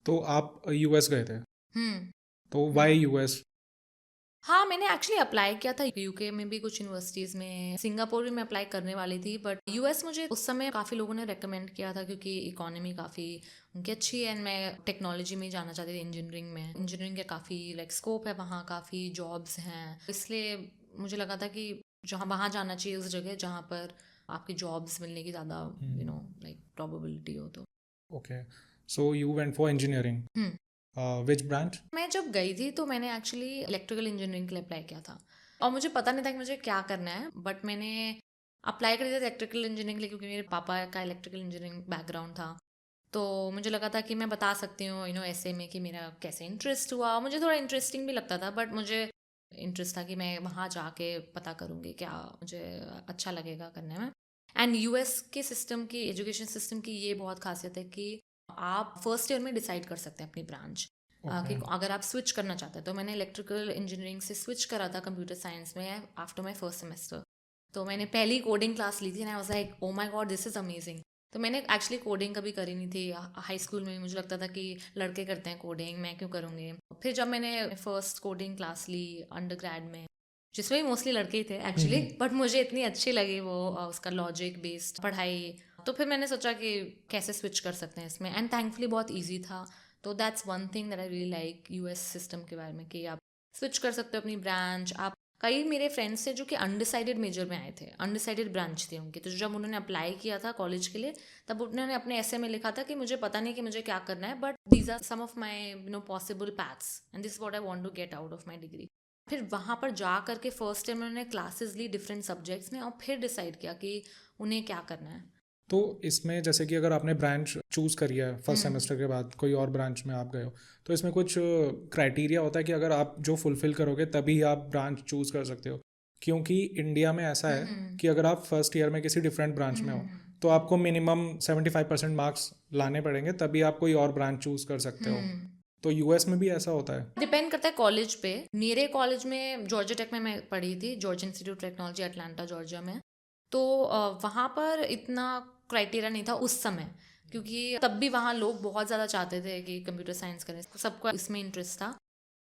तो आप यूएस गए थे, हम्म। तो वाई यूएस? हाँ, मैंने एक्चुअली अप्लाई किया था यूके में भी कुछ यूनिवर्सिटीज़ में, सिंगापुर भी मैं अप्लाई करने वाली थी, बट यूएस मुझे उस समय काफ़ी लोगों ने रेकमेंड किया था क्योंकि इकोनॉमी काफ़ी उनकी अच्छी है, एंड मैं टेक्नोलॉजी में ही जाना चाहती थी, इंजीनियरिंग में। इंजीनियरिंग के काफ़ी लाइक स्कोप है वहाँ, काफ़ी जॉब्स हैं, इसलिए मुझे लगा था कि जहाँ वहाँ जाना चाहिए, उस जगह जहाँ पर आपकी जॉब्स मिलने की ज़्यादा लाइक प्रोबेबिलिटी हो। तो okay, so you went for engineering, hmm. Which branch? मैं जब गई थी तो मैंने एक्चुअली इलेक्ट्रिकल इंजीनियरिंग के लिए अप्लाई किया था, और मुझे पता नहीं था कि मुझे क्या करना है, बट मैंने अप्लाई कर दिया था इलेक्ट्रिकल इंजीनियरिंग के लिए क्योंकि मेरे पापा का इलेक्ट्रिकल इंजीनियरिंग बैकग्राउंड था। तो मुझे लगा था कि मैं बता सकती हूँ ऐसे में कि मेरा कैसे इंटरेस्ट हुआ। मुझे थोड़ा इंटरेस्टिंग भी लगता था, बट मुझे इंटरेस्ट था कि मैं वहाँ जाके पता करूँगी क्या मुझे अच्छा लगेगा करने में। एंड यूएस के सिस्टम की, एजुकेशन सिस्टम की ये बहुत खासियत है कि आप फर्स्ट ईयर में डिसाइड कर सकते हैं अपनी ब्रांच, ओके। कि अगर आप स्विच करना चाहते हैं। तो मैंने इलेक्ट्रिकल इंजीनियरिंग से स्विच करा था कंप्यूटर साइंस में आफ्टर माई फर्स्ट सेमेस्टर। तो मैंने पहली कोडिंग क्लास ली थी and I was like oh my God this is amazing. तो मैंने एक्चुअली कोडिंग कभी करी नहीं थी हाई स्कूल में। मुझे लगता था कि लड़के करते हैं कोडिंग, मैं क्यों करूँगी। फिर जब मैंने फर्स्ट कोडिंग क्लास ली अंडर ग्रेड में, जिसमें भी मोस्टली लड़के ही थे एक्चुअली, बट मुझे इतनी अच्छी लगी वो उसका लॉजिक बेस्ड पढ़ाई। तो फिर मैंने सोचा कि कैसे स्विच कर सकते हैं इसमें, एंड थैंकफुली बहुत ईजी था। तो that's one thing that I really like US system के बारे में, कि आप स्विच कर सकते हो अपनी ब्रांच। आप कई मेरे फ्रेंड्स थे जो कि अनडिसाइडेड मेजर में आए थे, अनडिसाइडेड ब्रांच थी उनकी। तो जब उन्होंने अप्लाई किया था कॉलेज के लिए, तब उन्होंने अपने ऐसे में लिखा था कि मुझे पता नहीं कि मुझे क्या करना है, but these are some of my possible paths and this what I want to get out of my degree. फिर वहाँ पर जा करके फर्स्ट टाइम उन्होंने क्लासेस ली डिफरेंट सब्जेक्ट्स में, और फिर डिसाइड किया कि उन्हें क्या करना है। तो इसमें जैसे कि अगर आपने ब्रांच चूज़ करी है फर्स्ट हम्म। सेमेस्टर के बाद, कोई और ब्रांच में आप गए हो, तो इसमें कुछ क्राइटेरिया होता है कि अगर आप जो फुलफिल करोगे तभी आप ब्रांच चूज़ कर सकते हो? क्योंकि इंडिया में ऐसा है हम्म। कि अगर आप फर्स्ट ईयर में किसी डिफरेंट ब्रांच में हो, तो आपको मिनिमम 75% मार्क्स लाने पड़ेंगे, तभी आप कोई और ब्रांच चूज़ कर सकते हो। हम्म। तो यूएस में भी ऐसा होता है? डिपेंड करता है कॉलेज पे। मेरे कॉलेज में जॉर्जिया टेक में मैं पढ़ी थी, Georgia institute of technology Atlanta Georgia में। तो वहाँ पर इतना क्राइटेरिया नहीं था उस समय, क्योंकि तब भी वहाँ लोग बहुत ज़्यादा चाहते थे कि कंप्यूटर साइंस करें, सबको इसमें इंटरेस्ट था।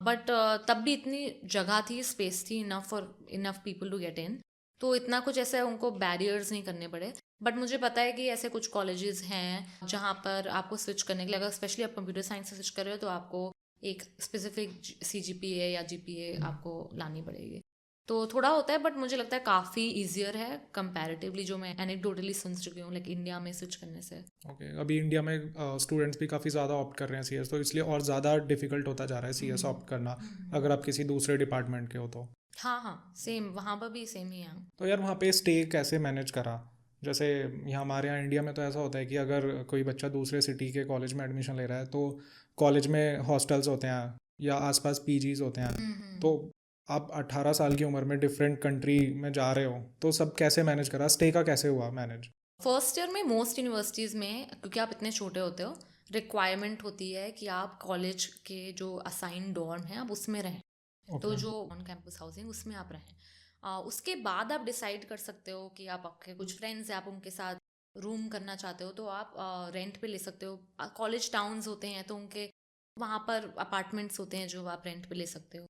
बट तब भी इतनी जगह थी, स्पेस थी enough for enough people to get in. तो इतना कुछ ऐसे उनको बैरियर्स नहीं करने पड़े। बट मुझे पता है कि ऐसे कुछ कॉलेजेस हैं जहाँ पर आपको स्विच करने के लिए, अगर स्पेशली आप कंप्यूटर साइंस से स्विच कर रहे हो, तो आपको एक स्पेसिफिक सीजीपीए या जीपीए आपको लानी पड़ेगी। तो थोड़ा होता है, बट मुझे लगता है काफ़ी ईजियर है कंपैरेटिवली, जो मैं एनेक्डोटली सुन चुकी हूँ लाइक इंडिया में स्विच करने से। ओके, अभी इंडिया में स्टूडेंट्स भी काफ़ी ज़्यादा ऑप्ट कर रहे हैं सीएस, तो इसलिए और ज़्यादा डिफिकल्ट होता जा रहा है सीएस ऑप्ट करना, अगर आप किसी दूसरे डिपार्टमेंट के हो तो। हाँ हाँ, सेम वहाँ पर भी सेम ही है। तो यार वहाँ पे स्टे कैसे मैनेज करा? जैसे यहाँ हमारे यहाँ इंडिया में तो ऐसा होता है कि अगर कोई बच्चा दूसरे सिटी के कॉलेज में एडमिशन ले रहा है, तो कॉलेज में हॉस्टल्स होते हैं या आसपास पीजीज होते हैं। तो आप 18 साल की उम्र में डिफरेंट कंट्री में जा रहे हो, तो सब कैसे मैनेज करा? स्टे का कैसे हुआ मैनेज? फर्स्ट ईयर में मोस्ट यूनिवर्सिटीज़ में, क्योंकि आप इतने छोटे होते हो, रिक्वायरमेंट होती है कि आप कॉलेज के जो असाइन डॉर्म हैं आप उसमें रहें। तो ओके। जो ऑन कैंपस हाउसिंग उसमें आप रहें। उसके बाद आप डिसाइड कर सकते हो कि आप, आपके कुछ फ्रेंड्स हैं, आप उनके साथ रूम करना चाहते हो तो आप रेंट पे ले सकते हो। कॉलेज टाउन्स होते हैं तो उनके वहाँ पर अपार्टमेंट्स होते हैं जो आप रेंट पे ले सकते हो।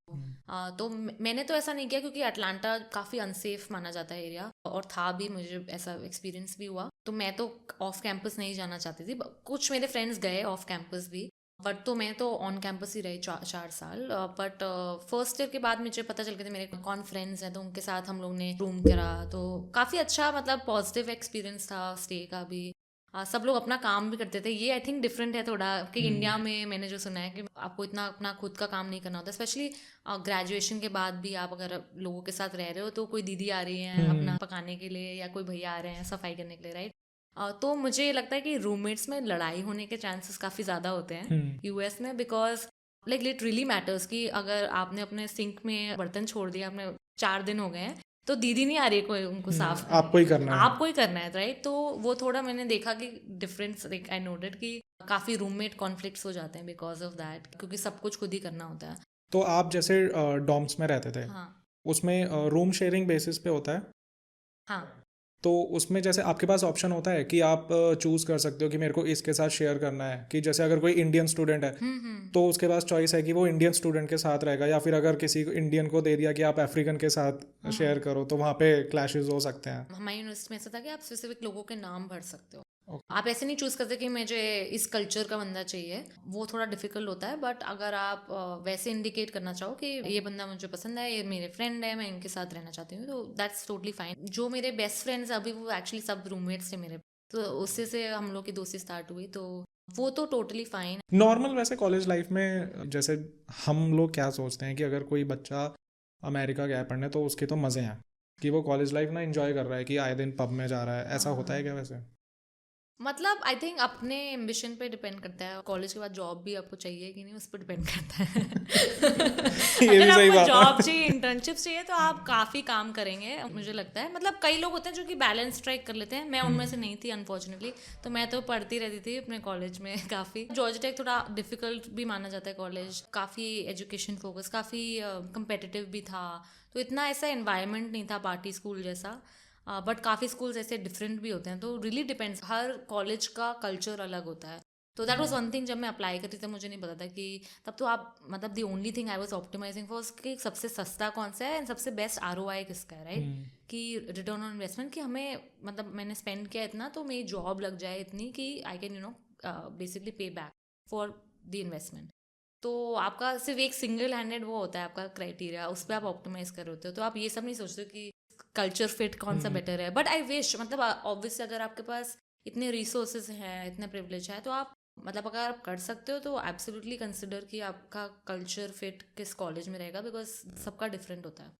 तो मैंने तो ऐसा नहीं किया क्योंकि अटलांटा काफ़ी अनसेफ माना जाता है एरिया, और था भी, मुझे ऐसा एक्सपीरियंस भी हुआ। तो मैं तो ऑफ कैंपस नहीं जाना चाहती थी। कुछ मेरे फ्रेंड्स गए ऑफ कैंपस भी, बट तो मैं तो ऑन कैंपस ही रही 4 साल। बट फर्स्ट ईयर के बाद मुझे पता चल गया था मेरे कौन फ्रेंड्स हैं, तो उनके साथ हम लोग ने रूम करा। तो काफ़ी अच्छा, मतलब पॉजिटिव एक्सपीरियंस था स्टे का भी। सब लोग अपना काम भी करते थे। ये आई थिंक डिफरेंट है थोड़ा, कि इंडिया में मैंने जो सुना है कि आपको इतना अपना खुद का काम नहीं करना होता, स्पेशली ग्रेजुएशन के बाद भी। आप अगर लोगों के साथ रह रहे हो तो कोई दीदी आ रही है अपना पकाने के लिए, या कोई भैया आ रहे हैं सफाई करने के लिए, राइट। तो मुझे लगता है कि रूममेट्स में लड़ाई होने के चांसेस काफ़ी ज़्यादा होते हैं यूएस में, because like it really matters कि अगर आपने अपने सिंक में बर्तन छोड़ दिया, आपने 4 दिन हो गए हैं, तो दीदी नहीं आ रही है कोई उनको साफ करने आपको के ही लिए, करना है। आपको ही करना है, राइट। तो वो थोड़ा मैंने देखा कि डिफरेंस, लाइक आई नोटेड कि काफ़ी रूममेट कॉन्फ्लिक्ट्स हो जाते हैं बिकॉज ऑफ दैट, क्योंकि सब कुछ खुद ही करना होता है। तो आप जैसे डॉम्स में रहते थे, हाँ उसमें रूम शेयरिंग बेसिस पे होता है? हाँ। तो उसमें जैसे आपके पास ऑप्शन होता है कि आप चूज़ कर सकते हो कि मेरे को इसके साथ शेयर करना है, कि जैसे अगर कोई इंडियन स्टूडेंट है हम्म। तो उसके पास चॉइस है कि वो इंडियन स्टूडेंट के साथ रहेगा, या फिर अगर किसी इंडियन को दे दिया कि आप अफ्रीकन के साथ शेयर करो तो वहाँ पे क्लैशेस हो सकते हैं। हमारी यूनिवर्सिटी में ऐसा था कि आप स्पेसिफिक लोगों के नाम भर सकते हो। ओके। आप ऐसे नहीं चूज करते कि मुझे इस कल्चर का बंदा चाहिए, वो थोड़ा डिफिकल्ट होता है। बट अगर आप वैसे इंडिकेट करना चाहो कि ये बंदा मुझे पसंद है, ये मेरे फ्रेंड है, मैं इनके साथ रहना चाहती हूँ, तो दैट्स टोटली फाइन। जो मेरे बेस्ट फ्रेंड्स अभी वो एक्चुअली सब रूममेट्स थे मेरे, तो उससे से हम लोग की दोस्ती स्टार्ट हुई, तो वो तो टोटली फाइन। नॉर्मल वैसे कॉलेज लाइफ में जैसे हम लोग क्या सोचते हैं कि अगर कोई बच्चा अमेरिका गया पढ़ने तो उसके तो मज़े हैं कि वो कॉलेज लाइफ ना एंजॉय कर रहा है, कि आए दिन पब में जा रहा है, ऐसा होता है क्या वैसे? मतलब आई थिंक अपने एम्बिशन पे डिपेंड करता है। कॉलेज के बाद जॉब भी आपको चाहिए कि नहीं, उस पर डिपेंड करता है। ये अगर भी सही आपको बात जॉब है। चाहिए, इंटर्नशिप चाहिए, तो आप काफ़ी काम करेंगे मुझे लगता है। मतलब कई लोग होते हैं जो कि बैलेंस स्ट्राइक कर लेते हैं, मैं उनमें से नहीं थी अनफॉर्चुनेटली। तो मैं तो पढ़ती रहती थी अपने कॉलेज में काफ़ी। जॉर्जिया टेक थोड़ा डिफिकल्ट भी माना जाता है कॉलेज, काफ़ी एजुकेशन फोकस, काफ़ी कंपेटिटिव भी था। तो इतना ऐसा एनवायरनमेंट नहीं था पार्टी स्कूल जैसा। बट काफ़ी स्कूल्स ऐसे डिफरेंट भी होते हैं, तो रियली डिपेंड्स, हर कॉलेज का कल्चर अलग होता है। तो दैट वाज वन थिंग, जब मैं अप्लाई करती थी मुझे नहीं पता था कि तब तो आप मतलब the only thing I was optimising for कि सबसे सस्ता कौन सा है एंड सबसे बेस्ट आरओआई किसका है, राइट? कि रिटर्न ऑन इन्वेस्टमेंट, कि हमें मतलब मैंने स्पेंड किया इतना तो मेरी जॉब लग जाए इतनी कि आई कैन बेसिकली पे बैक फॉर द इन्वेस्टमेंट। तो आपका सिर्फ एक सिंगल हैंडेड वो होता है आपका क्राइटेरिया, उस पर आप ऑप्टिमाइज कर रहे होते हो। तो आप ये सब नहीं सोचते हो कि कल्चर फिट कौन सा बेटर है। बट आई विश, मतलब ऑब्वियसली अगर आपके पास इतने रिसोर्सेज हैं, इतने प्रिविलेज है, तो आप मतलब अगर आप कर सकते हो तो एब्सोल्युटली कंसिडर कि आपका कल्चर फिट किस कॉलेज में रहेगा, बिकॉज सबका डिफरेंट होता है।